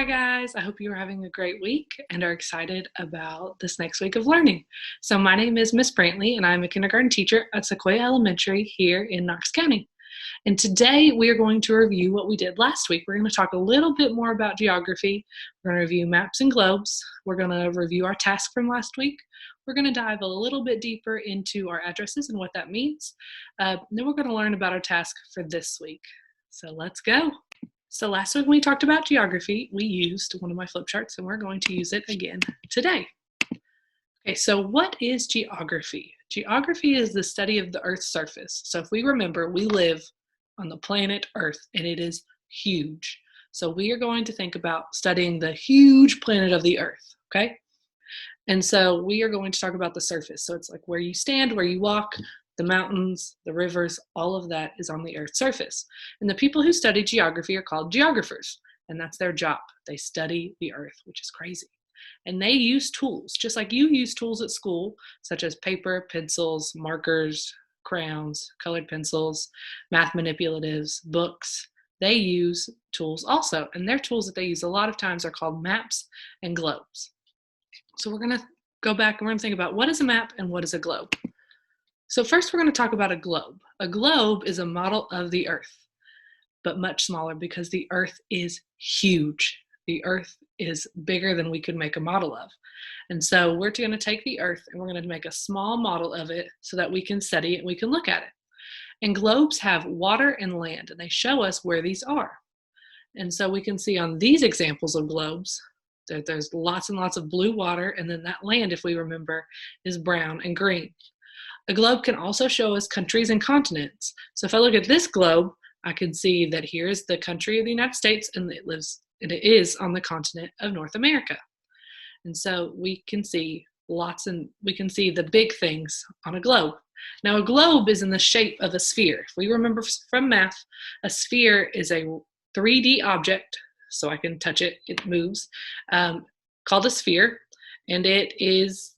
Hi guys, I hope you're having a great week and are excited about this next week of learning. So my name is Miss Brantley and I'm a kindergarten teacher at Sequoia Elementary here in Knox County. And today we are going to review what we did last week. We're going to talk a little bit more about geography. We're going to review maps and globes. We're going to review our task from last week. We're going to dive a little bit deeper into our addresses and what that means. Then we're going to learn about our task for this week. So let's go. So last week when we talked about geography, we used one of my flip charts and we're going to use it again today. Okay, so what is geography? Geography is the study of the Earth's surface. So if we remember, we live on the planet Earth and it is huge. So we are going to think about studying the huge planet of the Earth, okay? And so we are going to talk about the surface. So it's like where you stand, where you walk, the mountains, the rivers, all of that is on the Earth's surface. And the people who study geography are called geographers, and that's their job. They study the Earth, which is crazy. And they use tools, just like you use tools at school, such as paper, pencils, markers, crayons, colored pencils, math manipulatives, books. They use tools also, and their tools that they use a lot of times are called maps and globes. So we're going to go back and we're going to think about what is a map and what is a globe. So first we're going to talk about a globe. A globe is a model of the Earth, but much smaller because the Earth is huge. The Earth is bigger than we could make a model of. And so we're going to take the Earth and we're going to make a small model of it so that we can study it and we can look at it. And globes have water and land, and they show us where these are. And so we can see on these examples of globes that there's lots and lots of blue water, and then that land, if we remember, is brown and green. A globe can also show us countries and continents. So if I look at this globe, I can see that here's the country of the United States, and it is on the continent of North America. And so we can see we can see the big things on a globe. Now a globe is in the shape of a sphere. If we remember from math, a sphere is a 3D object, so I can touch it, it moves, called a sphere, and it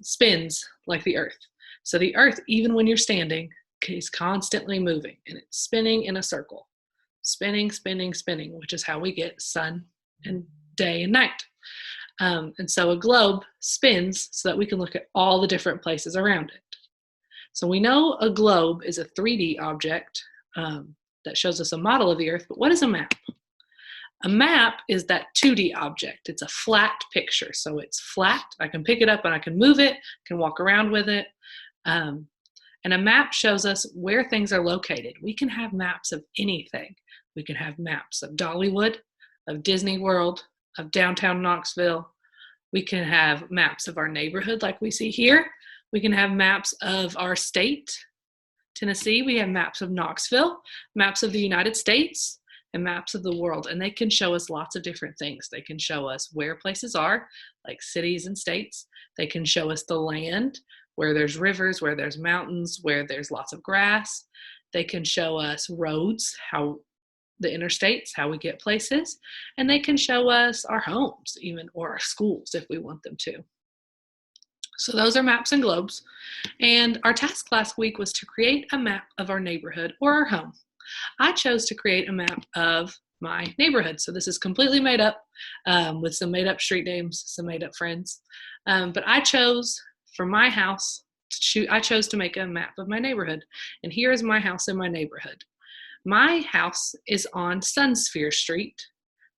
spins like the Earth. So the Earth, even when you're standing, is constantly moving, and it's spinning in a circle. Spinning, spinning, spinning, which is how we get sun and day and night. And so a globe spins so that we can look at all the different places around it. So we know a globe is a 3D object that shows us a model of the Earth, but what is a map? A map is that 2D object. It's a flat picture. So it's flat. I can pick it up and I can move it, can walk around with it. And a map shows us where things are located. We can have maps of anything. We can have maps of Dollywood, of Disney World, of downtown Knoxville. We can have maps of our neighborhood like we see here. We can have maps of our state, Tennessee. We have maps of Knoxville, maps of the United States, and maps of the world. And they can show us lots of different things. They can show us where places are, like cities and states. They can show us the land, where there's rivers, where there's mountains, where there's lots of grass. They can show us roads, how the interstates, how we get places. And they can show us our homes even, or our schools if we want them to. So those are maps and globes. And our task last week was to create a map of our neighborhood or our home. I chose to create a map of my neighborhood. So this is completely made up with some made up street names, some made up friends. But I chose for my house, I chose to make a map of my neighborhood. And here is my house in my neighborhood. My house is on Sunsphere Street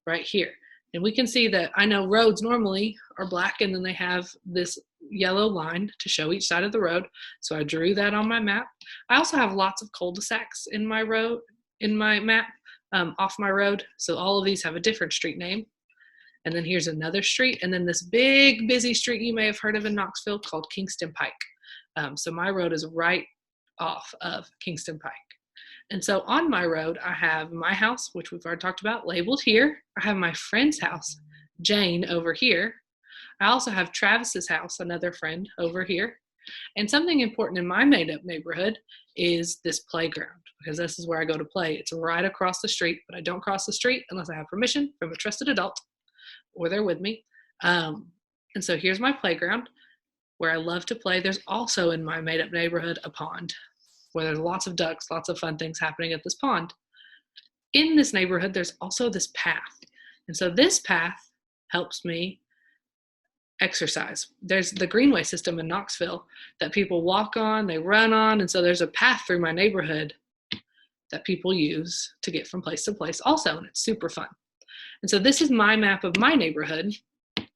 right here. And we can see that I know roads normally are black and then they have this yellow line to show each side of the road. So I drew that on my map. I also have lots of cul-de-sacs in my map off my road. So all of these have a different street name. And then here's another street. And then this big busy street you may have heard of in Knoxville called Kingston Pike. So my road is right off of Kingston Pike. And so on my road, I have my house, which we've already talked about, labeled here. I have my friend's house, Jane, over here. I also have Travis's house, another friend, over here. And something important in my made-up neighborhood is this playground, because this is where I go to play. It's right across the street, but I don't cross the street unless I have permission from a trusted adult or they're with me. And so here's my playground where I love to play. There's also in my made-up neighborhood a pond where there's lots of ducks, lots of fun things happening at this pond. In this neighborhood, there's also this path. And so this path helps me exercise. There's the greenway system in Knoxville that people walk on, they run on, and so there's a path through my neighborhood that people use to get from place to place also, and it's super fun. And so this is my map of my neighborhood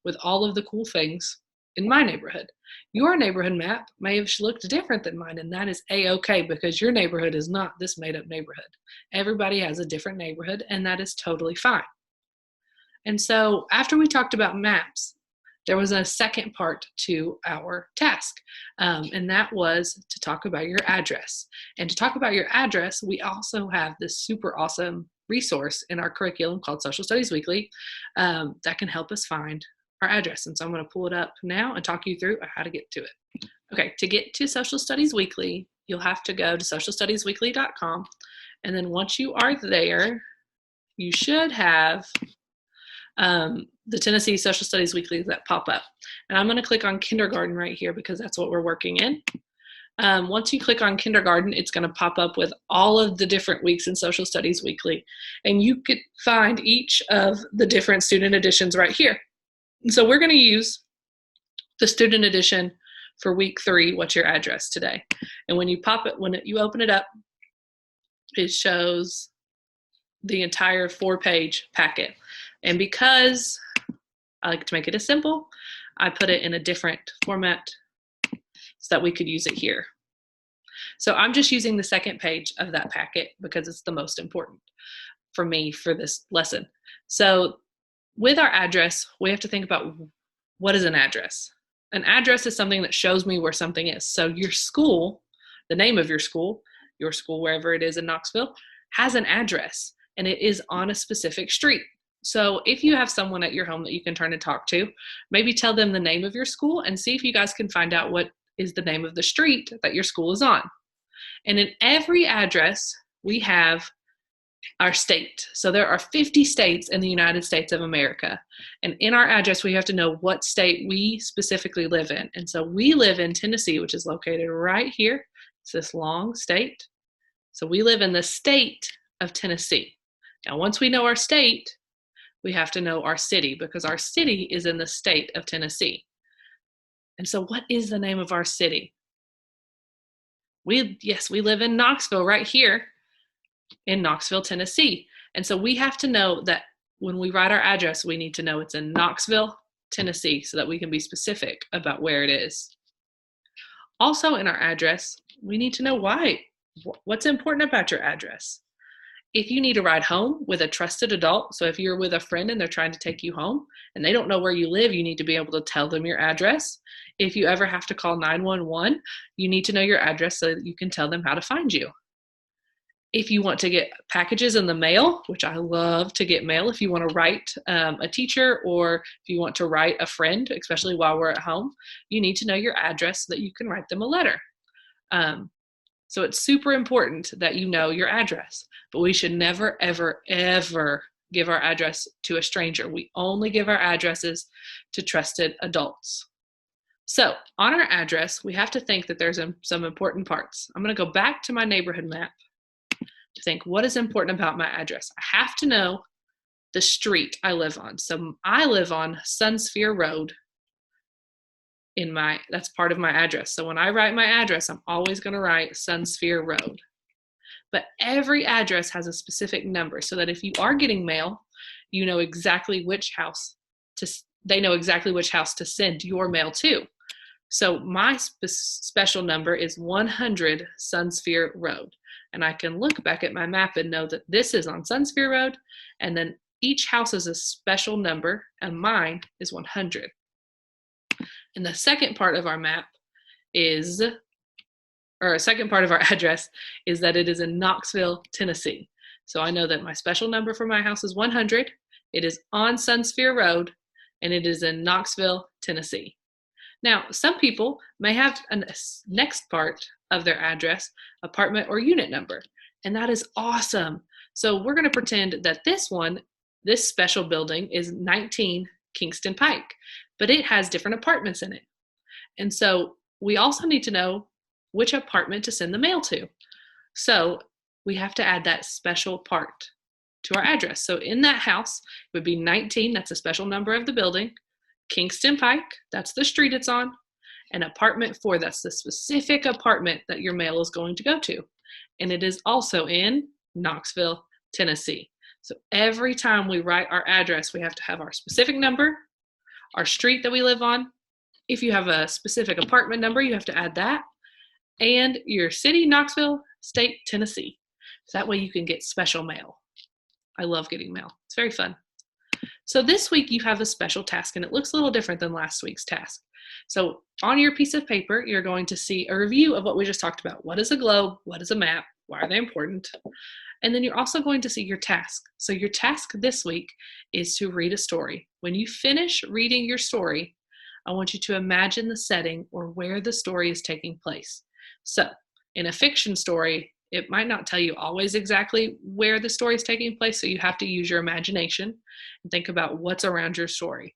with all of the cool things in my neighborhood. Your neighborhood map may have looked different than mine, and that is a-okay, because your neighborhood is not this made-up neighborhood. Everybody has a different neighborhood, and that is totally fine. And so after we talked about maps, there was a second part to our task, and that was to talk about your address. And to talk about your address, we also have this super awesome resource in our curriculum called Social Studies Weekly that can help us find our address. And so I'm going to pull it up now and talk you through how to get to it. Okay, to get to Social Studies Weekly, you'll have to go to socialstudiesweekly.com. And then once you are there, you should have the Tennessee Social Studies Weeklies that pop up. And I'm going to click on kindergarten right here because that's what we're working in. Once you click on kindergarten, it's going to pop up with all of the different weeks in Social Studies Weekly. And you could find each of the different student editions right here. And so we're going to use the student edition for week 3, what's your address today. And when you you open it up, it shows the entire 4-page packet. And because I like to make it as simple, I put it in a different format so that we could use it here. So I'm just using the second page of that packet because it's the most important for me for this lesson. So with our address, we have to think about what is an address. An address is something that shows me where something is. So your school, the name of your school wherever it is in Knoxville, has an address, and it is on a specific street. So if you have someone at your home that you can turn and talk to, maybe tell them the name of your school and see if you guys can find out what is the name of the street that your school is on. And in every address, we have our state. So there are 50 states in the United States of America. And in our address, we have to know what state we specifically live in. And so we live in Tennessee, which is located right here. It's this long state. So we live in the state of Tennessee. Now, once we know our state, we have to know our city because our city is in the state of Tennessee. And so what is the name of our city? We live in Knoxville right here in Knoxville, Tennessee. And so we have to know that when we write our address, we need to know it's in Knoxville, Tennessee, so that we can be specific about where it is. Also in our address, we need to know why. What's important about your address? If you need a ride home with a trusted adult, so if you're with a friend and they're trying to take you home and they don't know where you live, you need to be able to tell them your address. If you ever have to call 911, you need to know your address so that you can tell them how to find you. If you want to get packages in the mail, which I love to get mail, if you want to write a teacher or if you want to write a friend, especially while we're at home, you need to know your address so that you can write them a letter. So it's super important that you know your address, but we should never, ever, ever give our address to a stranger. We only give our addresses to trusted adults. So on our address, we have to think that there's some important parts. I'm going to go back to my neighborhood map to think what is important about my address. I have to know the street I live on. So I live on Sunsphere Road. That's part of my address. So when I write my address, I'm always going to write Sunsphere Road. But every address has a specific number so that if you are getting mail, you know exactly which house they know exactly which house to send your mail to. So my special number is 100 Sunsphere Road. And I can look back at my map and know that this is on Sunsphere Road, and then each house is a special number, and mine is 100. And the second part of our map second part of our address is that it is in Knoxville, Tennessee. So I know that my special number for my house is 100. It is on Sunsphere Road, and it is in Knoxville, Tennessee. Now, some people may have a next part of their address, apartment or unit number, and that is awesome. So we're going to pretend that this special building is 19 Kingston Pike, but it has different apartments in it. And so we also need to know which apartment to send the mail to. So we have to add that special part. to our address. So in that house, it would be 19, that's a special number of the building, Kingston Pike, that's the street it's on, and apartment 4, that's the specific apartment that your mail is going to go to. And it is also in Knoxville, Tennessee. So every time we write our address, we have to have our specific number, our street that we live on. If you have a specific apartment number, you have to add that, and your city, Knoxville, state, Tennessee. So that way you can get special mail. I love getting mail. It's very fun. So this week you have a special task, and it looks a little different than last week's task. So on your piece of paper, you're going to see a review of what we just talked about. What is a globe? What is a map? Why are they important? And then you're also going to see your task. So your task this week is to read a story. When you finish reading your story, I want you to imagine the setting or where the story is taking place. So in a fiction story, it might not tell you always exactly where the story is taking place, so you have to use your imagination and think about what's around your story.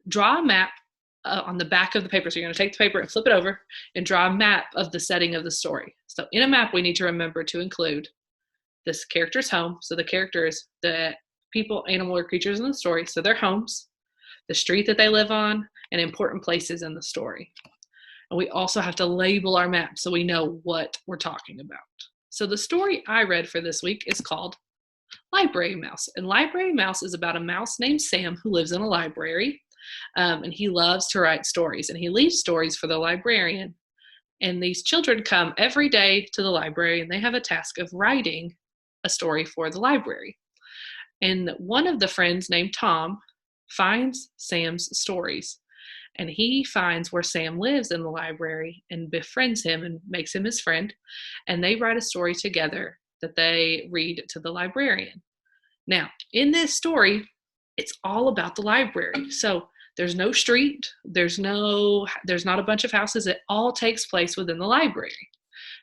Draw a map on the back of the paper. So you're going to take the paper and flip it over and draw a map of the setting of the story. So in a map, we need to remember to include this character's home. So the character is the people, animal, or creatures in the story. So their homes, the street that they live on, and important places in the story. And we also have to label our map so we know what we're talking about. So the story I read for this week is called Library Mouse. And Library Mouse is about a mouse named Sam who lives in a library. And he loves to write stories, and he leaves stories for the librarian. And these children come every day to the library, and they have a task of writing a story for the library. And one of the friends named Tom finds Sam's stories, and he finds where Sam lives in the library and befriends him and makes him his friend. And they write a story together that they read to the librarian. Now, in this story, it's all about the library. So there's no street, there's not a bunch of houses. It all takes place within the library.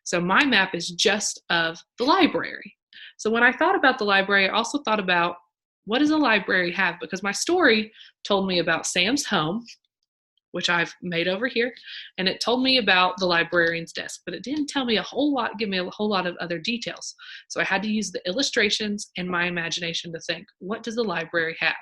So my map is just of the library. So when I thought about the library, I also thought about, what does a library have? Because my story told me about Sam's home, which I've made over here, and it told me about the librarian's desk, but it didn't tell me give me a whole lot of other details. So I had to use the illustrations and my imagination to think, what does the library have?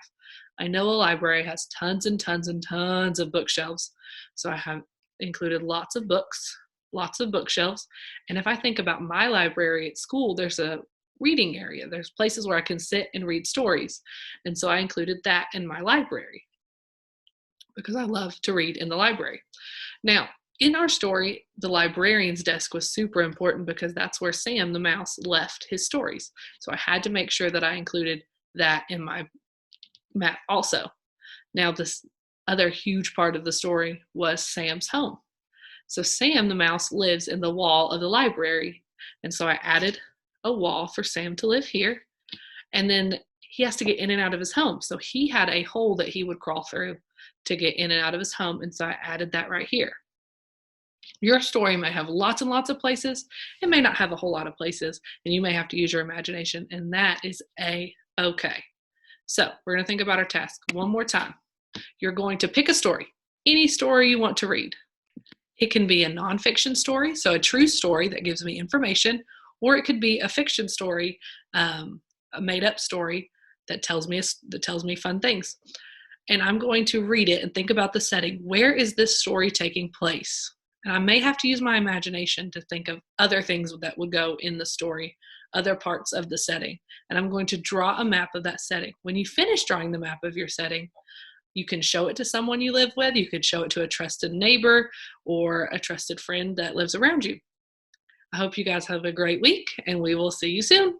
I know a library has tons and tons and tons of bookshelves. So I have included lots of books, lots of bookshelves. And if I think about my library at school, there's a reading area. There's places where I can sit and read stories. And so I included that in my library because I love to read in the library. Now, in our story, the librarian's desk was super important because that's where Sam the mouse left his stories. So I had to make sure that I included that in my map also. Now, this other huge part of the story was Sam's home. So Sam the mouse lives in the wall of the library. And so I added a wall for Sam to live here. And then he has to get in and out of his home. So he had a hole that he would crawl through to get in and out of his home. And so I added that right here. Your story may have lots and lots of places. It may not have a whole lot of places, and you may have to use your imagination, and that is A-okay. So we're going to think about our task one more time. You're going to pick a story, any story you want to read. It can be a nonfiction story, so a true story that gives me information, or it could be a fiction story, a made-up story that tells me fun things. And I'm going to read it and think about the setting. Where is this story taking place? And I may have to use my imagination to think of other things that would go in the story, other parts of the setting. And I'm going to draw a map of that setting. When you finish drawing the map of your setting, you can show it to someone you live with. You could show it to a trusted neighbor or a trusted friend that lives around you. I hope you guys have a great week, and we will see you soon.